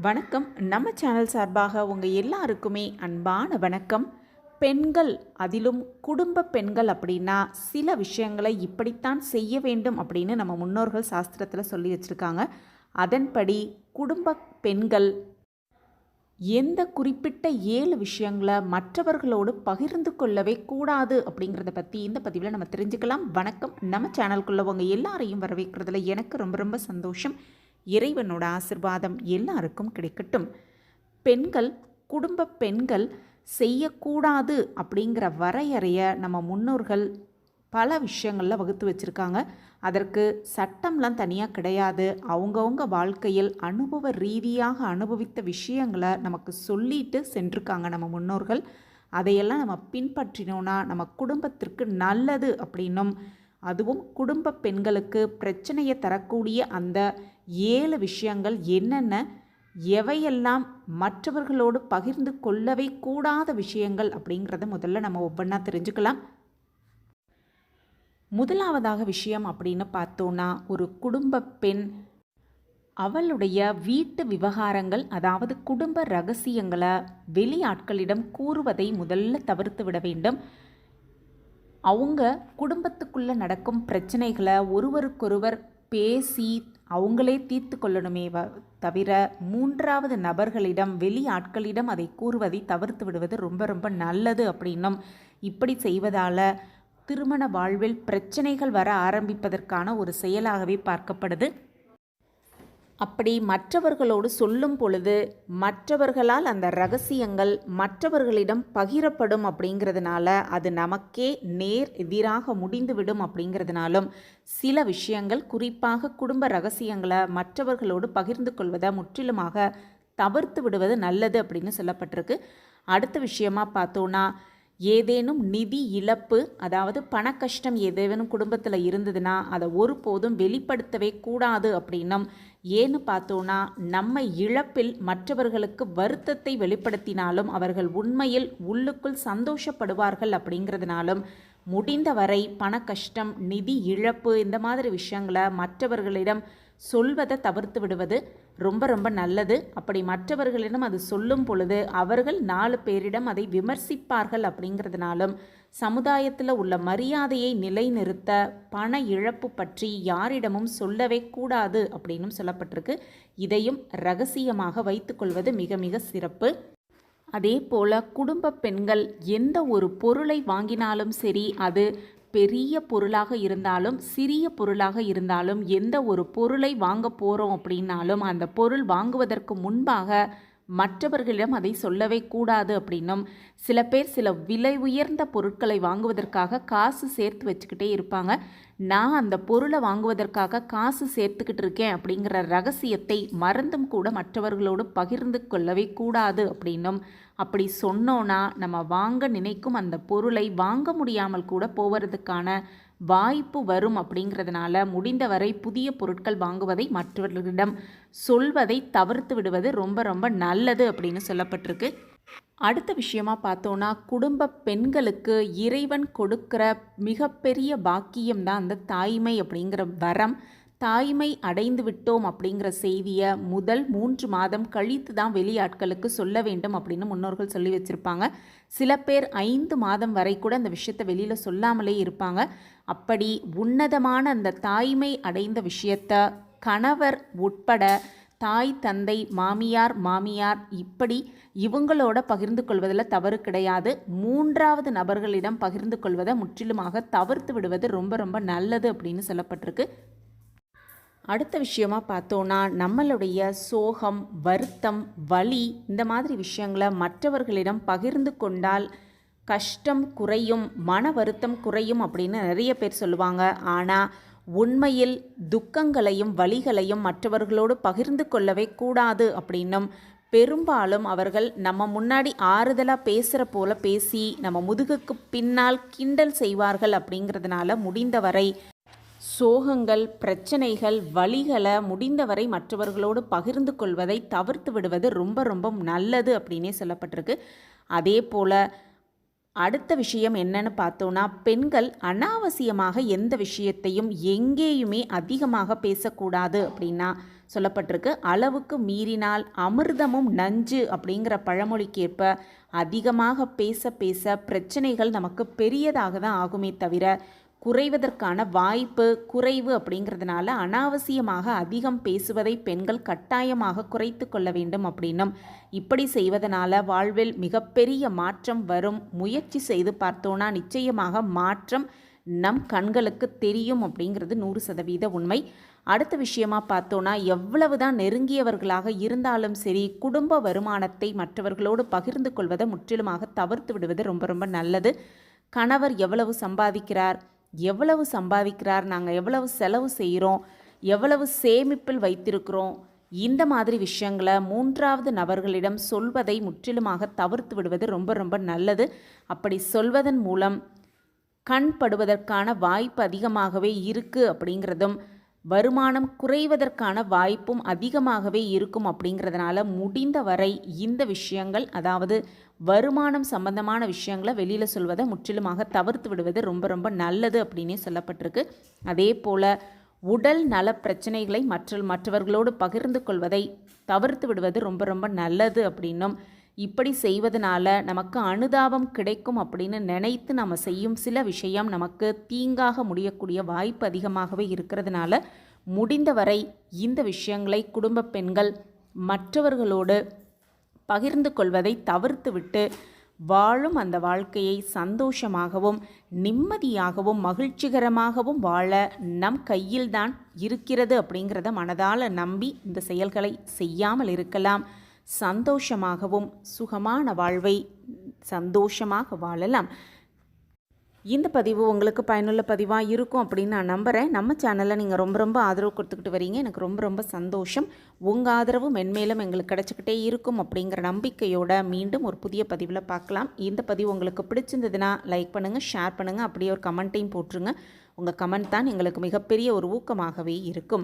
வணக்கம். நம்ம சேனல் சார்பாக உங்கள் எல்லாருக்குமே அன்பான வணக்கம். பெண்கள், அதிலும் குடும்ப பெண்கள் அப்படின்னா சில விஷயங்களை இப்படித்தான் செய்ய வேண்டும் அப்படின்னு நம்ம முன்னோர்கள் சாஸ்திரத்தில் சொல்லி வச்சுருக்காங்க. அதன்படி குடும்ப பெண்கள் எந்த குறிப்பிட்ட 7 விஷயங்களை மற்றவர்களோடு பகிர்ந்து கொள்ளவே கூடாது அப்படிங்கிறத பற்றி இந்த பதிவில் நம்ம தெரிஞ்சுக்கலாம். வணக்கம். நம்ம சேனலுக்குள்ளே உங்கள் எல்லாரையும் வரவேற்கிறதுல எனக்கு ரொம்ப ரொம்ப சந்தோஷம். இறைவனோட ஆசிர்வாதம் எல்லாருக்கும் கிடைக்கட்டும். பெண்கள், குடும்ப பெண்கள் செய்யக்கூடாது அப்படிங்கிற வரையறையை நம்ம முன்னோர்கள் பல விஷயங்களில் வகுத்து வச்சுருக்காங்க. அதற்கு சட்டம்லாம் தனியாக கிடையாது. அவங்கவுங்க வாழ்க்கையில் அனுபவ ரீதியாக அனுபவித்த விஷயங்களை நமக்கு சொல்லிட்டு சென்றிருக்காங்க நம்ம முன்னோர்கள். அதையெல்லாம் நம்ம பின்பற்றினோன்னா நம்ம குடும்பத்திற்கு நல்லது அப்படின்னும், அதுவும் குடும்ப பெண்களுக்கு பிரச்சனையை தரக்கூடிய அந்த 7 விஷயங்கள் என்னென்ன, எவையெல்லாம் மற்றவர்களோடு பகிர்ந்து கொள்ளவே கூடாத விஷயங்கள் அப்படிங்கிறத முதல்ல நம்ம ஒவ்வொன்றா தெரிஞ்சுக்கலாம். முதலாவதாக விஷயம் அப்படின்னு பார்த்தோன்னா, ஒரு குடும்ப பெண் அவளுடைய வீட்டு விவகாரங்கள், அதாவது குடும்ப ரகசியங்களை வெளி ஆட்களிடம் கூறுவதை முதல்ல தவிர்த்து விட வேண்டும். அவங்க குடும்பத்துக்குள்ளே நடக்கும் பிரச்சனைகளை ஒருவருக்கொருவர் பேசி அவங்களே தீர்த்து கொள்ளணுமே தவிர 3வது நபர்களிடம், வெளி ஆட்களிடம் அதை கூறுவதை தவிர்த்து விடுவது ரொம்ப ரொம்ப நல்லது அப்படின்னும், இப்படி செய்வதால் திருமண வாழ்வில் பிரச்சனைகள் வர ஆரம்பிப்பதற்கான ஒரு செயலாகவே பார்க்கப்படுது. அப்படி மற்றவர்களோடு சொல்லும் பொழுது மற்றவர்களால் அந்த ரகசியங்கள் மற்றவர்களிடம் பகிரப்படும் அப்படிங்கிறதுனால அது நமக்கே நேர் எதிராக முடிந்துவிடும். அப்படிங்கிறதுனாலும் சில விஷயங்கள், குறிப்பாக குடும்ப ரகசியங்களை மற்றவர்களோடு பகிர்ந்து கொள்வதை முற்றிலுமாக தவிர்த்து விடுவது நல்லது அப்படின்னு சொல்லப்பட்டிருக்கு. அடுத்த விஷயமா பார்த்தோன்னா, ஏதேனும் நிதி இழப்பு, அதாவது பண கஷ்டம் ஏதேனும் குடும்பத்தில் இருந்ததுன்னா அதை ஒருபோதும் வெளிப்படுத்தவே கூடாது அப்படின்னும், ஏன்னு பார்த்தோன்னா நம்ம இழப்பில் மற்றவர்களுக்கு வருத்தத்தை வெளிப்படுத்தினாலும் அவர்கள் உண்மையில் உள்ளுக்குள் சந்தோஷப்படுவார்கள். அப்படிங்கிறதுனாலும் முடிந்தவரை பண கஷ்டம், நிதி இழப்பு இந்த மாதிரி விஷயங்களை மற்றவர்களிடம் சொல்வதை தவிர்த்து விடுவது ரொம்ப ரொம்ப நல்லது. அப்படி மற்றவர்களிடம் அது சொல்லும் பொழுது அவர்கள் 4 பேரிடம் அதை விமர்சிப்பார்கள். அப்படிங்கிறதுனாலும் சமுதாயத்தில் உள்ள மரியாதையை நிலைநிறுத்த பண இழப்பு பற்றி யாரிடமும் சொல்லவே கூடாது அப்படின்னும் சொல்லப்பட்டிருக்கு. இதையும் ரகசியமாக வைத்துக்கொள்வது மிக மிக சிறப்பு. அதே போல் குடும்ப பெண்கள் எந்த ஒரு பொருளை வாங்கினாலும் சரி, அது பெரிய பொருளாக இருந்தாலும் சிறிய பொருளாக இருந்தாலும், எந்த ஒரு பொருளை வாங்க போகிறோம் அப்படின்னாலும் அந்த பொருள் வாங்குவதற்கு முன்பாக மற்றவர்களிடம் அதை சொல்லவே கூடாது அப்படின்னும், சில பேர் சில விலை உயர்ந்த பொருட்களை வாங்குவதற்காக காசு சேர்த்து வச்சுக்கிட்டே இருப்பாங்க. நான் அந்த பொருளை வாங்குவதற்காக காசு சேர்த்துக்கிட்டு இருக்கேன் அப்படிங்கிற ரகசியத்தை மறந்தும் கூட மற்றவர்களோடு பகிர்ந்து கொள்ளவே கூடாது அப்படின்னும், அப்படி சொன்னோன்னா நம்ம வாங்க நினைக்கும் அந்த பொருளை வாங்க முடியாமல் கூட போவதற்கான வாய்ப்பு வரும். அப்படிங்கிறதுனால முடிந்தவரை புதிய பொருட்கள் வாங்குவதை மற்றவர்களிடம் சொல்வதை தவிர்த்து விடுவது ரொம்ப ரொம்ப நல்லது அப்படின்னு சொல்லப்பட்டிருக்கு. அடுத்த விஷயமா பார்த்தோன்னா, குடும்ப பெண்களுக்கு இறைவன் கொடுக்கிற மிகப்பெரிய பாக்கியம்தான் அந்த தாய்மை அப்படிங்கிற வரம். தாய்மை அடைந்து விட்டோம் அப்படிங்கிற செய்தியை முதல் 3 மாதம் கழித்து தான் வெளியாட்களுக்கு சொல்ல வேண்டும் அப்படின்னு முன்னோர்கள் சொல்லி வச்சுருப்பாங்க. சில பேர் 5 மாதம் வரை கூட அந்த விஷயத்தை வெளியில் சொல்லாமலே இருப்பாங்க. அப்படி உன்னதமான அந்த தாய்மை அடைந்த விஷயத்தை கணவர் உட்பட தாய், தந்தை, மாமியார் இப்படி இவங்களோட பகிர்ந்து கொள்வதில் தவறு கிடையாது. 3வது நபர்களிடம் பகிர்ந்து கொள்வதை முற்றிலுமாக தவிர்த்து விடுவது ரொம்ப ரொம்ப நல்லது அப்படின்னு சொல்லப்பட்டிருக்கு. அடுத்த விஷயமா பார்த்தோன்னா, நம்மளுடைய சோகம், வருத்தம், வலி இந்த மாதிரி விஷயங்களை மற்றவர்களிடம் பகிர்ந்து கொண்டால் கஷ்டம் குறையும், மன வருத்தம் குறையும் அப்படின்னு நிறைய பேர் சொல்லுவாங்க. ஆனால் உண்மையில் துக்கங்களையும் வலிகளையும் மற்றவர்களோடு பகிர்ந்து கொள்ளவே கூடாது அப்படின்னும், பெரும்பாலும் அவர்கள் நம்ம முன்னாடி ஆறுதலாக பேசுகிற போல பேசி நம்ம முதுகுக்கு பின்னால் கிண்டல் செய்வார்கள். அப்படிங்கிறதுனால முடிந்தவரை சோகங்கள், பிரச்சனைகள், வலிகளை முடிந்தவரை மற்றவர்களோடு பகிர்ந்து கொள்வதை தவிர்த்து விடுவது ரொம்ப ரொம்ப நல்லது அப்படின்னே சொல்லப்பட்டிருக்கு. அதே போல் அடுத்த விஷயம் என்னன்னு பார்த்தோன்னா, பெண்கள் அனாவசியமாக எந்த விஷயத்தையும் எங்கேயுமே அதிகமாக பேசக்கூடாது அப்படின்னா சொல்லப்பட்டிருக்கு. அளவுக்கு மீறினால் அமிர்தமும் நஞ்சு அப்படிங்கிற பழமொழிக்கேற்ப அதிகமாக பேச பேச பிரச்சனைகள் நமக்கு பெரியதாக தான் ஆகுமே தவிர குறைவதற்கான வாய்ப்பு குறைவு. அப்படிங்கிறதுனால அனாவசியமாக அதிகம் பேசுவதை பெண்கள் கட்டாயமாக குறைத்து கொள்ள வேண்டும் அப்படின்னும், இப்படி செய்வதனால வாழ்வில் மிகப்பெரிய மாற்றம் வரும். முயற்சி செய்து பார்த்தோன்னா நிச்சயமாக மாற்றம் நம் கண்களுக்கு தெரியும் அப்படிங்கிறது 100% உண்மை. அடுத்த விஷயமா பார்த்தோன்னா, எவ்வளவுதான் நெருங்கியவர்களாக இருந்தாலும் சரி குடும்ப வருமானத்தை மற்றவர்களோடு பகிர்ந்து கொள்வதை முற்றிலுமாக தவிர்த்து விடுவது ரொம்ப ரொம்ப நல்லது. கணவர் எவ்வளவு சம்பாதிக்கிறார், நாங்கள் எவ்வளவு செலவு செய்கிறோம், எவ்வளவு சேமிப்பில் வைத்திருக்கிறோம், இந்த மாதிரி விஷயங்களை 3வது நபர்களிடம் சொல்வதை முற்றிலுமாக தவிர்த்து விடுவது ரொம்ப ரொம்ப நல்லது. அப்படி சொல்வதன் மூலம் கண் படுவதற்கான வாய்ப்பு அதிகமாகவே இருக்குது அப்படிங்கிறதும், வருமானம் குறைவதற்கான வாய்ப்பும் அதிகமாகவே இருக்கும். அப்படிங்கிறதுனால முடிந்த வரை இந்த விஷயங்கள், அதாவது வருமானம் சம்பந்தமான விஷயங்களை வெளியில் சொல்வதை முற்றிலுமாக தவிர்த்து விடுவது ரொம்ப ரொம்ப நல்லது அப்படின்னே சொல்லப்பட்டிருக்கு. அதே போல் உடல் நல பிரச்சனைகளை மற்றவர்களோடு பகிர்ந்து கொள்வதை தவிர்த்து விடுவது ரொம்ப ரொம்ப நல்லது அப்படின்னும், இப்படி செய்வதனால நமக்கு அனுதாபம் கிடைக்கும் அப்படின்னு நினைத்து நம்ம செய்யும் சில விஷயம் நமக்கு தீங்காக முடியக்கூடிய வாய்ப்பு அதிகமாகவே இருக்கிறதுனால முடிந்தவரை இந்த விஷயங்களை குடும்ப பெண்கள் மற்றவர்களோடு பகிர்ந்து கொள்வதை தவிர்த்துவிட்டு வாழும் அந்த வாழ்க்கையை சந்தோஷமாகவும் நிம்மதியாகவும் மகிழ்ச்சிகரமாகவும் வாழ நம் கையில்தான் இருக்கிறது அப்படிங்கிறத மனதால் நம்பி இந்த செயல்களை செய்யாமல் இருக்கலாம். சந்தோஷமாகவும் சுகமான வாழ்வை சந்தோஷமாக வாழலாம். இந்த பதிவு உங்களுக்கு பயனுள்ள பதிவாக இருக்கும் அப்படின்னு நான் நம்புகிறேன். நம்ம சேனலில் நீங்கள் ரொம்ப ரொம்ப ஆதரவு கொடுத்துக்கிட்டு வரீங்க. எனக்கு ரொம்ப ரொம்ப சந்தோஷம். உங்கள் ஆதரவு மென்மேலும் எங்களுக்கு கிடச்சிக்கிட்டே இருக்கும் அப்படிங்கிற நம்பிக்கையோடு மீண்டும் ஒரு புதிய பதிவில் பார்க்கலாம். இந்த பதிவு உங்களுக்கு பிடிச்சிருந்ததுன்னா லைக் பண்ணுங்கள், ஷேர் பண்ணுங்கள், அப்படியே ஒரு கமெண்ட்டையும் போட்டுருங்க. உங்கள் கமெண்ட் தான் எங்களுக்கு மிகப்பெரிய ஒரு ஊக்கமாகவே இருக்கும்.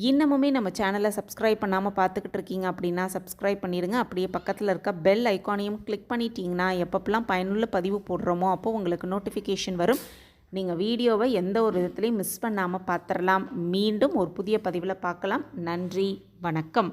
இன்னமுமே நம்ம சேனலை சப்ஸ்கிரைப் பண்ணாமல் பார்த்துக்கிட்டு இருக்கீங்க அப்படின்னா சப்ஸ்கிரைப் பண்ணிடுங்க. அப்படியே பக்கத்தில் இருக்க பெல் ஐக்கானையும் கிளிக் பண்ணிட்டீங்கன்னா எப்பப்பெல்லாம் பயனுள்ள பதிவு போடுறோமோ அப்போ உங்களுக்கு நோட்டிஃபிகேஷன் வரும். நீங்கள் வீடியோவை எந்த ஒரு விதத்துலையும் மிஸ் பண்ணாமல் பார்த்துடலாம். மீண்டும் ஒரு புதிய பதிவில் பார்க்கலாம். நன்றி, வணக்கம்.